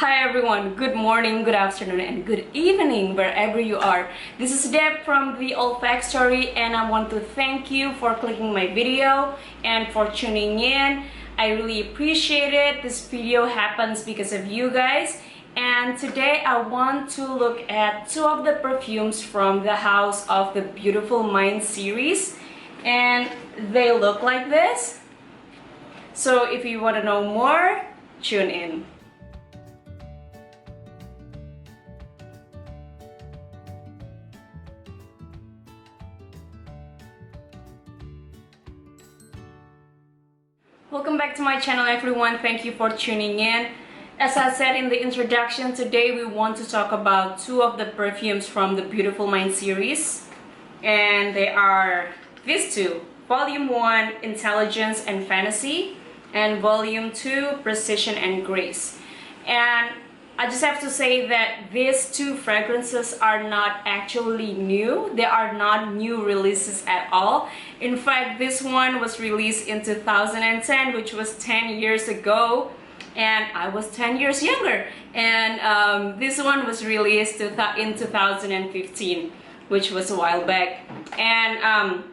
Hi everyone, good morning, good afternoon, and good evening wherever you are. This is Deb from The Olfactory and I want to thank you for clicking my video and for tuning in. I really appreciate it. This video happens because of you guys. And today I want to look at two of the perfumes from the House of the Beautiful Mind series. And they look like this. So if you want to know more, tune in. Welcome back to my channel everyone, thank you for tuning in. As I said in the introduction, today we want to talk about two of the perfumes from the Beautiful Mind series. And they are these two, Volume 1, Intelligence and Fantasy, and Volume 2, Precision and Grace. And I just have to say that these two fragrances are not actually new. They are not new releases at all. In fact, this one was released in 2010, which was 10 years ago, and I was 10 years younger. And this one was released in 2015, which was a while back. And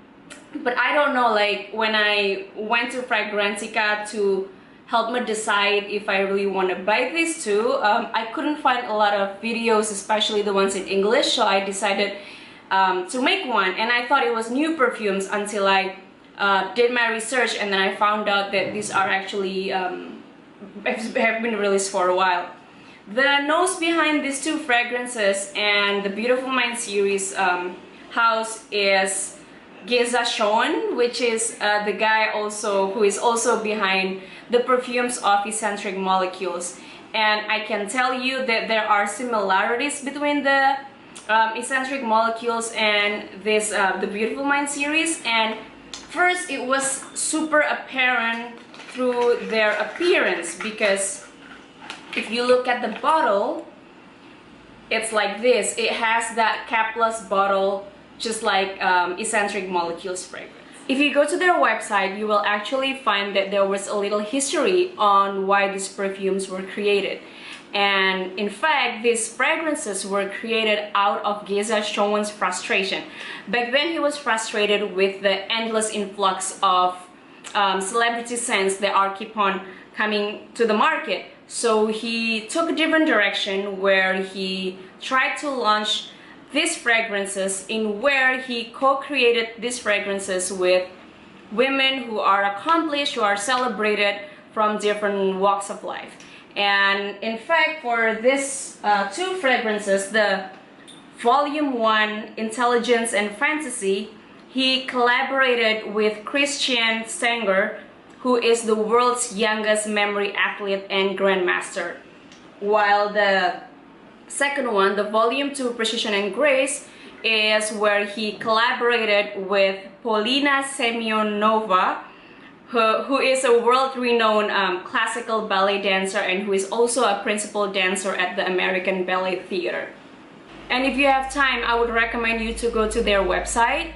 but I don't know, like when I went to Fragrantica to help me decide if I really want to buy these two, I couldn't find a lot of videos, especially the ones in English, so I decided to make one. And I thought it was new perfumes until I did my research, and then I found out that these are actually have been released for a while. The nose behind these two fragrances and the Beautiful Mind series house is Geza Schoen, which is the guy also who is also behind the perfumes of Eccentric Molecules. And I can tell you that there are similarities between the Eccentric Molecules and this the Beautiful Mind series. And first, it was super apparent through their appearance, because if you look at the bottle, it's like this. It has that capless bottle, just like Eccentric Molecules fragrance. If you go to their website, you will actually find that there was a little history on why these perfumes were created. And in fact, these fragrances were created out of Geza Schoen's frustration. Back then, he was frustrated with the endless influx of celebrity scents that are keep on coming to the market. So he took a different direction where he tried to launch these fragrances, in where he co-created these fragrances with women who are accomplished, who are celebrated from different walks of life. And in fact, for these two fragrances, the Volume 1, Intelligence and Fantasy, he collaborated with Christian Stenger, who is the world's youngest memory athlete and grandmaster. While the second one, the Volume 2, Precision and Grace, is where he collaborated with Polina Semyonova, who is a world-renowned classical ballet dancer and who is also a principal dancer at the American Ballet Theater. And if you have time, I would recommend you to go to their website.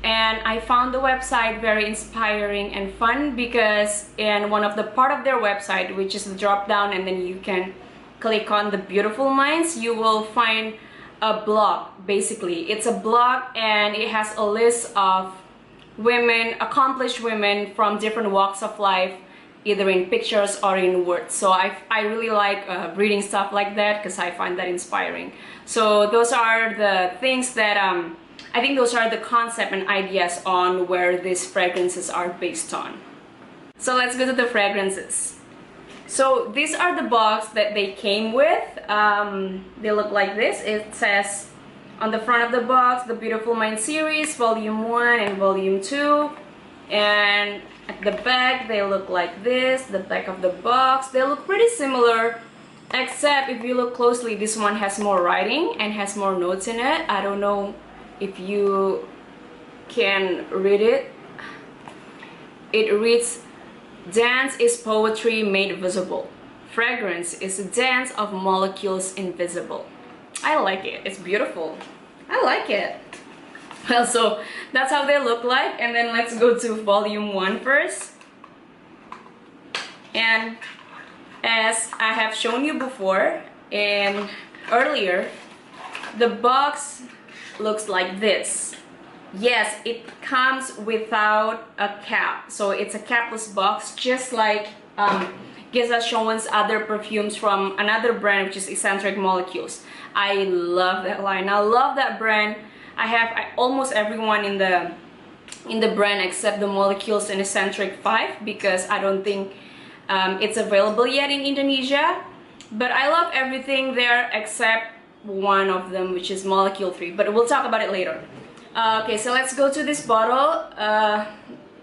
And I found the website very inspiring and fun, because in one of the part of their website, which is the drop down, and then you can click on the Beautiful Minds, you will find a blog. Basically, it's a blog and it has a list of women, accomplished women from different walks of life, either in pictures or in words. So I really like reading stuff like that, because I find that inspiring. So those are the things that I think those are the concept and ideas on where these fragrances are based on. So let's go to the fragrances. So these are the box that they came with. They look like this. It says on the front of the box, the Beautiful Mind series, Volume 1 and Volume 2. And at the back, they look like this. The back of the box, they look pretty similar, except if you look closely, this one has more writing and has more notes in it. I don't know if you can read it. It reads, "Dance is poetry made visible. Fragrance is a dance of molecules invisible." I like it. It's beautiful. I like it. Well, so that's how they look like. And then let's go to Volume 1 first. And As I have shown you before and earlier, the box looks like this. Yes, it comes without a cap, so it's a capless box, just like Bisa Showen's other perfumes from another brand, which is Eccentric Molecules. I love that line. I love that brand. I have almost everyone in the brand except the Molecules and Eccentric 5, because I don't think it's available yet in Indonesia. But I love everything there except one of them, which is Molecule 3, but we'll talk about it later. Okay, so let's go to this bottle.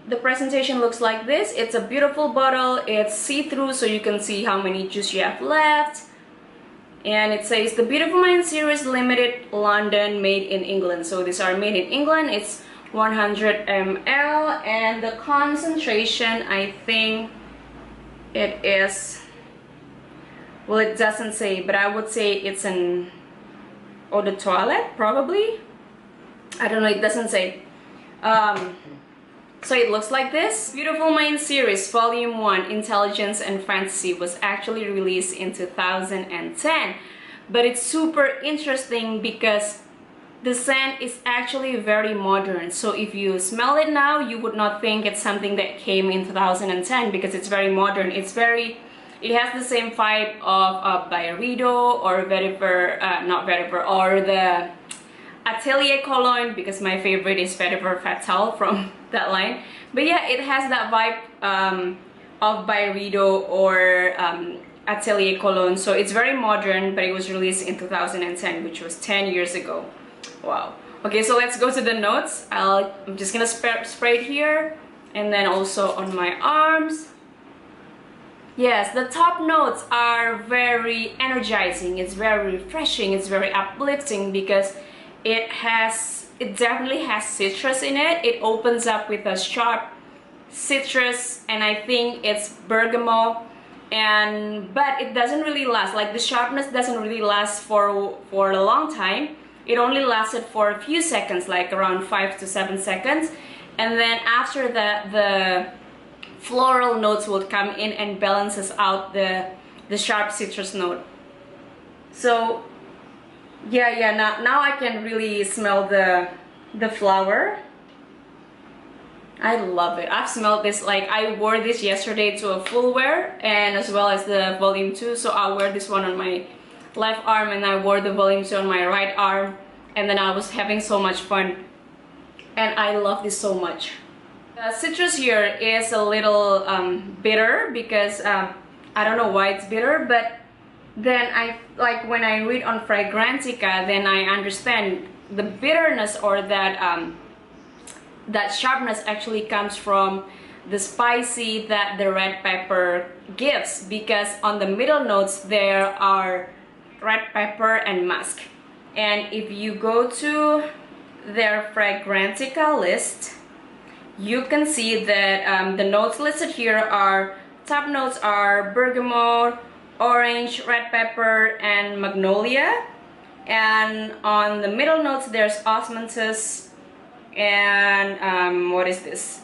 The presentation looks like this. It's a beautiful bottle. It's see-through, so you can see how many juice you have left. And it says the Beautiful Mind Series Limited London, made in England. So these are made in England. It's 100 ml, and the concentration, I think it is, well, it doesn't say, but I would say it's an eau de toilette, probably. I don't know, it doesn't say. So it looks like this. Beautiful Mind Series Volume 1 Intelligence and Fantasy was actually released in 2010. But it's super interesting because the scent is actually very modern. So if you smell it now, you would not think it's something that came in 2010, because it's very modern. It has the same vibe of Byredo or Vetiver, not Vetiver, or the Atelier Cologne, because my favorite is Vetiver Fatal from that line. But yeah, it has that vibe of Byredo or Atelier Cologne. So it's very modern, but it was released in 2010, which was 10 years ago. Wow. Okay, so let's go to the notes. I'm just gonna spray it here and then also on my arms. Yes, the top notes are very energizing. It's very refreshing. It's very uplifting because it definitely has citrus in it. It opens up with a sharp citrus, and I think it's bergamot. But it doesn't really last. Like, the sharpness doesn't really last for a long time. It only lasted for a few seconds, like around 5 to 7 seconds, and then after that, the floral notes will come in and balances out the sharp citrus note. So yeah, now I can really smell the flower. I love it. I've smelled this, like, I wore this yesterday to a full wear, and as well as the volume 2. So I wear this one on my left arm, and I wore the volume 2 on my right arm, and then I was having so much fun, and I love this so much. The citrus here is a little bitter, because I don't know why it's bitter, but then when I read on Fragrantica, then I understand the bitterness, or that that sharpness actually comes from the spicy that the red pepper gives, because on the middle notes there are red pepper and musk. And if you go to their Fragrantica list, you can see that the notes listed here are, top notes are bergamot, orange, red pepper, and magnolia. And on the middle notes there's osmanthus and what is this?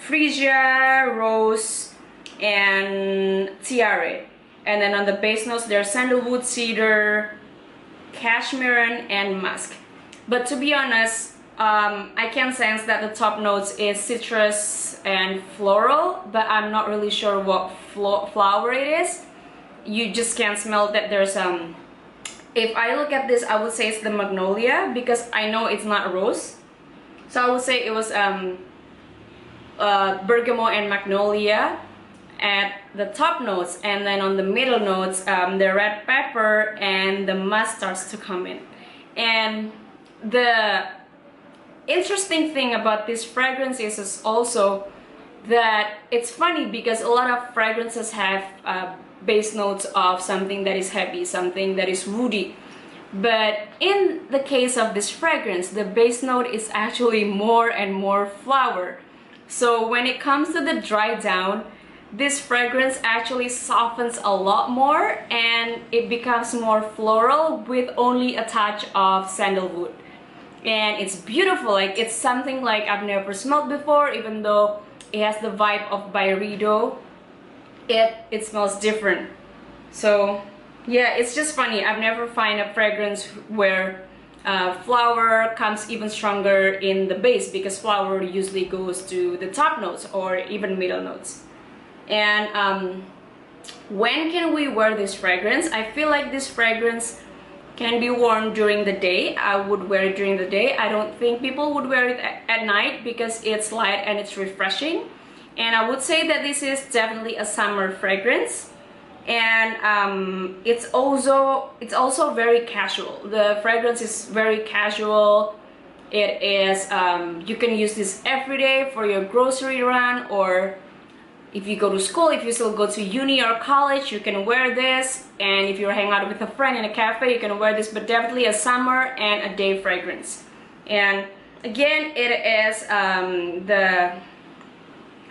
Freesia, rose, and tiare. And then on the base notes there's sandalwood, cedar, cashmere, and musk. But to be honest, I can sense that the top notes is citrus and floral, but I'm not really sure what flower it is. You just can't smell that there's if I look at this, I would say it's the magnolia, because I know it's not rose. So I would say it was bergamot and magnolia at the top notes, and then on the middle notes the red pepper and the musk starts to come in. And the interesting thing about this fragrance is also that it's funny, because a lot of fragrances have base notes of something that is heavy, something that is woody. But in the case of this fragrance, the base note is actually more and more flower. So when it comes to the dry down, this fragrance actually softens a lot more, and it becomes more floral with only a touch of sandalwood. And it's beautiful. Like, it's something like I've never smelled before. Even though it has the vibe of Byredo, it smells different. So yeah, it's just funny. I've never find a fragrance where flower comes even stronger in the base, because flower usually goes to the top notes or even middle notes. And when can we wear this fragrance? I feel like this fragrance can be worn during the day. I would wear it during the day. I don't think people would wear it at night because it's light and it's refreshing. And I would say that this is definitely a summer fragrance. And it's also very casual. The fragrance is very casual. It is you can use this every day for your grocery run, or if you go to school, if you still go to uni or college, you can wear this. And if you're hanging out with a friend in a cafe, you can wear this. But definitely a summer and a day fragrance. And again, it is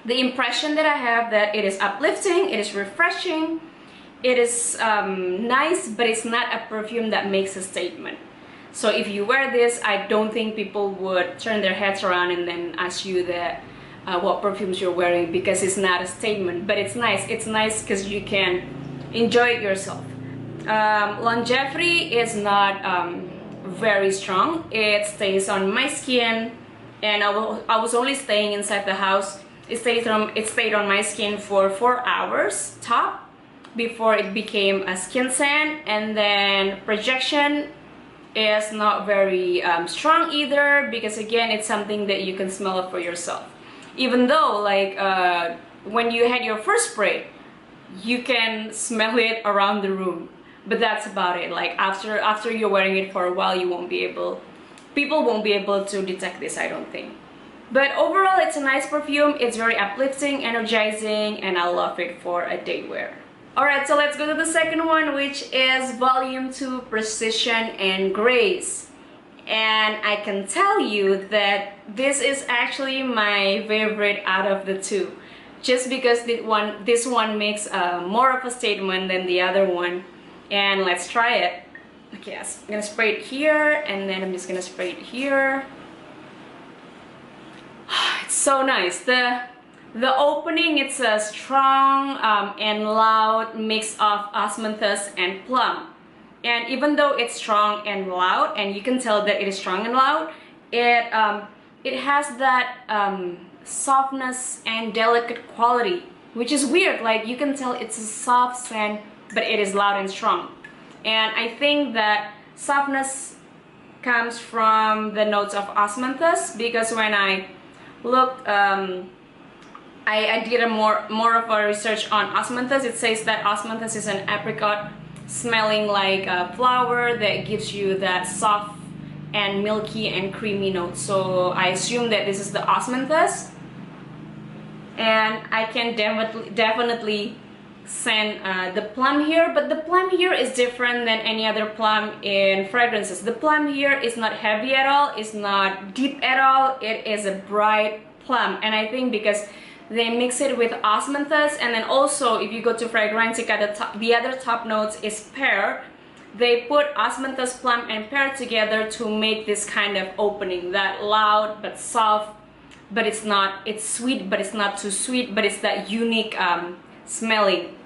the impression that I have, that it is uplifting, it is refreshing, it is nice, but it's not a perfume that makes a statement. So if you wear this, I don't think people would turn their heads around and then ask you that what perfumes you're wearing, because it's not a statement. But it's nice. It's nice because you can enjoy it yourself. Longevity is not very strong. It stays on my skin, and I was only staying inside the house. It stayed on my skin for 4 hours top before it became a skin scent. And then projection is not very strong either, because again, it's something that you can smell it for yourself. Even though, like, when you had your first spray, you can smell it around the room, but that's about it. Like, after you're wearing it for a while, people won't be able to detect this, I don't think. But overall, it's a nice perfume. It's very uplifting, energizing, and I love it for a day wear. Alright, so let's go to the second one, which is Volume 2 Precision and Grace. And I can tell you that this is actually my favorite out of the two, just because this one makes more of a statement than the other one. And let's try it. Okay, yes, I'm gonna spray it here, and then I'm just gonna spray it here. It's so nice. The opening, it's a strong and loud mix of osmanthus and plum. And even though it's strong and loud, and you can tell that it is strong and loud, it has that softness and delicate quality, which is weird. Like, you can tell it's a soft scent, but it is loud and strong. And I think that softness comes from the notes of osmanthus, because when I looked, I did a more of a research on osmanthus. It says that osmanthus is an apricot smelling like a flower that gives you that soft and milky and creamy note. So I assume that this is the osmanthus, and I can definitely scent the plum here. But the plum here is different than any other plum in fragrances. The plum here is not heavy at all, it's not deep at all, it is a bright plum. And I think because they mix it with osmanthus, and then also if you go to Fragrantica, the other top notes is pear. They put osmanthus, plum, and pear together to make this kind of opening, that loud but soft, but it's sweet, but it's not too sweet, but it's that unique smelling.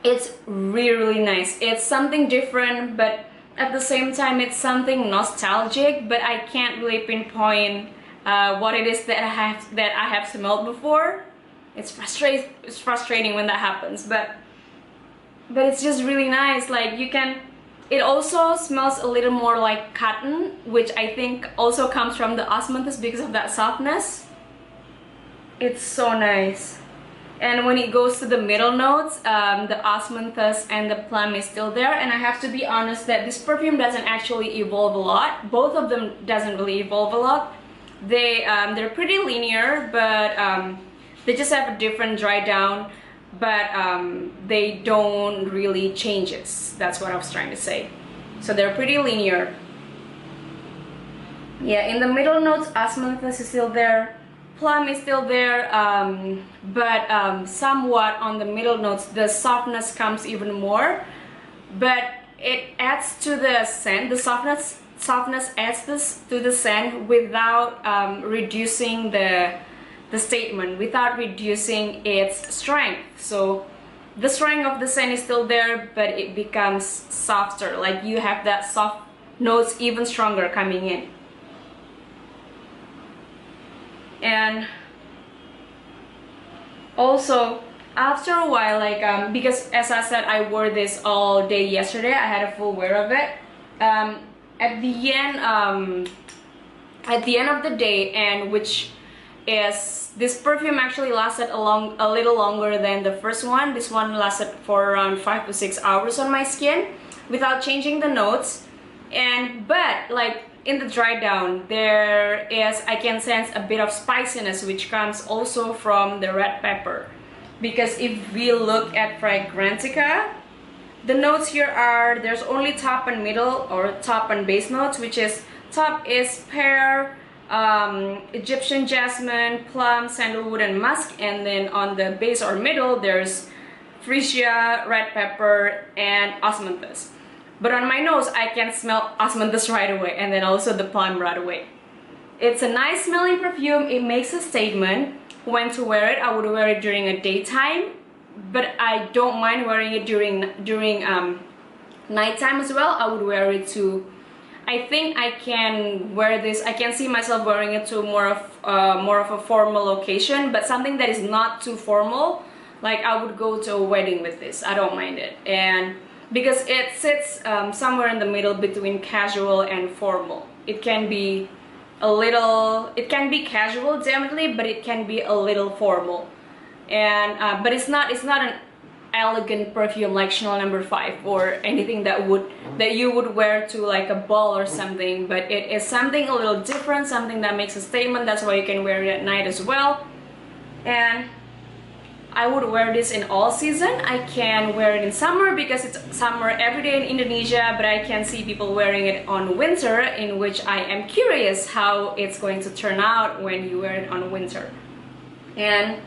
It's really nice. It's something different, but at the same time it's something nostalgic, but I can't really pinpoint what it is that I have smelled before. It's frustrating when that happens, but it's just really nice. Like, it also smells a little more like cotton, which I think also comes from the osmanthus because of that softness. It's so nice. And when it goes to the middle notes, the osmanthus and the plum is still there. And I have to be honest that this perfume doesn't actually evolve a lot. Both of them doesn't really evolve a lot. They're pretty linear, but they just have a different dry down, but they don't really change it. That's what I was trying to say. So they're pretty linear. Yeah, in the middle notes, osmanthus is still there, plum is still there, but somewhat on the middle notes, the softness comes even more, but it adds to the scent. The softness adds this to the scent without reducing the statement, without reducing its strength. So the strength of the scent is still there, but it becomes softer. Like you have that soft notes even stronger coming in. And also after a while, like because as I said, I wore this all day yesterday, I had a full wear of it. At the end of the day, and which is this perfume actually lasted a little longer than the first one. This one lasted for around 5 to 6 hours on my skin without changing the notes. But like in the dry down, I can sense a bit of spiciness, which comes also from the red pepper. Because if we look at Fragrantica, the notes here are, there's only top and middle, or top and base notes, which is top is pear, Egyptian jasmine, plum, sandalwood, and musk, and then on the base or middle there's freesia, red pepper, and osmanthus. But on my nose I can smell osmanthus right away, and then also the plum right away. It's a nice smelling perfume. It makes a statement. When to wear it, I would wear it during a daytime, but I don't mind wearing it during nighttime as well. I would wear it to, I think I can wear this, I can see myself wearing it to more of a formal occasion, but something that is not too formal. Like I would go to a wedding with this. I don't mind it, and because it sits somewhere in the middle between casual and formal. It can be casual definitely, but it can be a little formal. And but it's not an elegant perfume like Chanel No. 5 or anything that you would wear to like a ball or something, but it is something a little different, something that makes a statement. That's why you can wear it at night as well. And I would wear this in all season. I can wear it in summer because it's summer every day in Indonesia, but I can see people wearing it on winter, in which I am curious how it's going to turn out when you wear it on winter. And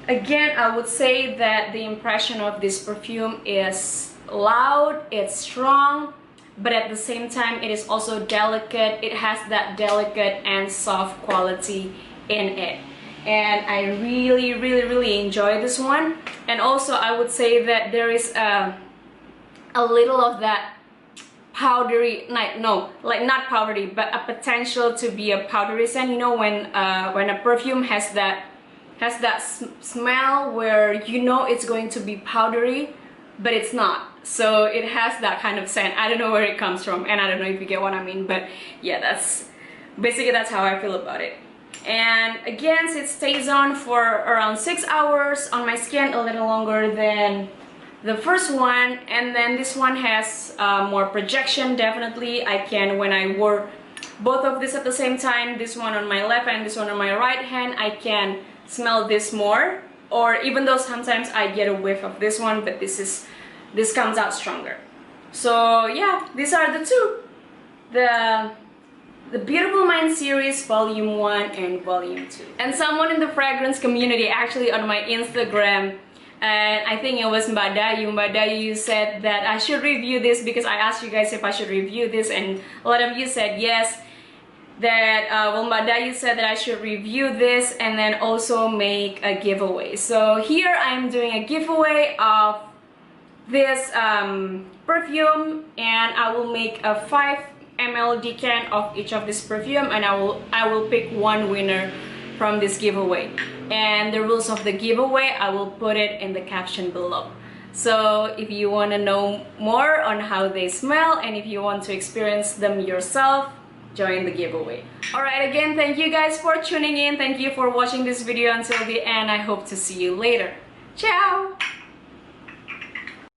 again, I would say that the impression of this perfume is loud, it's strong, but at the same time it is also delicate. It has that delicate and soft quality in it. And I really enjoy this one. And also I would say that there is a little of that powdery, not powdery, but a potential to be a powdery scent. You know, when a perfume has that smell where you know it's going to be powdery, but it's not. So it has that kind of scent. I don't know where it comes from, and I don't know if you get what I mean, but yeah, that's how I feel about it. And again, it stays on for around 6 hours on my skin, a little longer than the first one. And then this one has more projection, definitely. When I wore both of this at the same time, this one on my left and this one on my right hand, I can smell this more. Or even though sometimes I get a whiff of this one, but this comes out stronger. So yeah, these are the two. The Beautiful Mind series volume 1 and volume 2. And someone in the fragrance community, actually on my Instagram, and I think it was Mbak Dayu said that I should review this, because I asked you guys if I should review this, and a lot of you said yes. Mbak Dayu said that I should review this and then also make a giveaway. So here I'm doing a giveaway of this perfume, and I will make a 5 ml decan of each of this perfume, and I will pick one winner from this giveaway. And the rules of the giveaway, I will put it in the caption below. So if you want to know more on how they smell, and if you want to experience them yourself, join the giveaway. Alright, again, thank you guys for tuning in. Thank you for watching this video until the end. I hope to see you later. Ciao!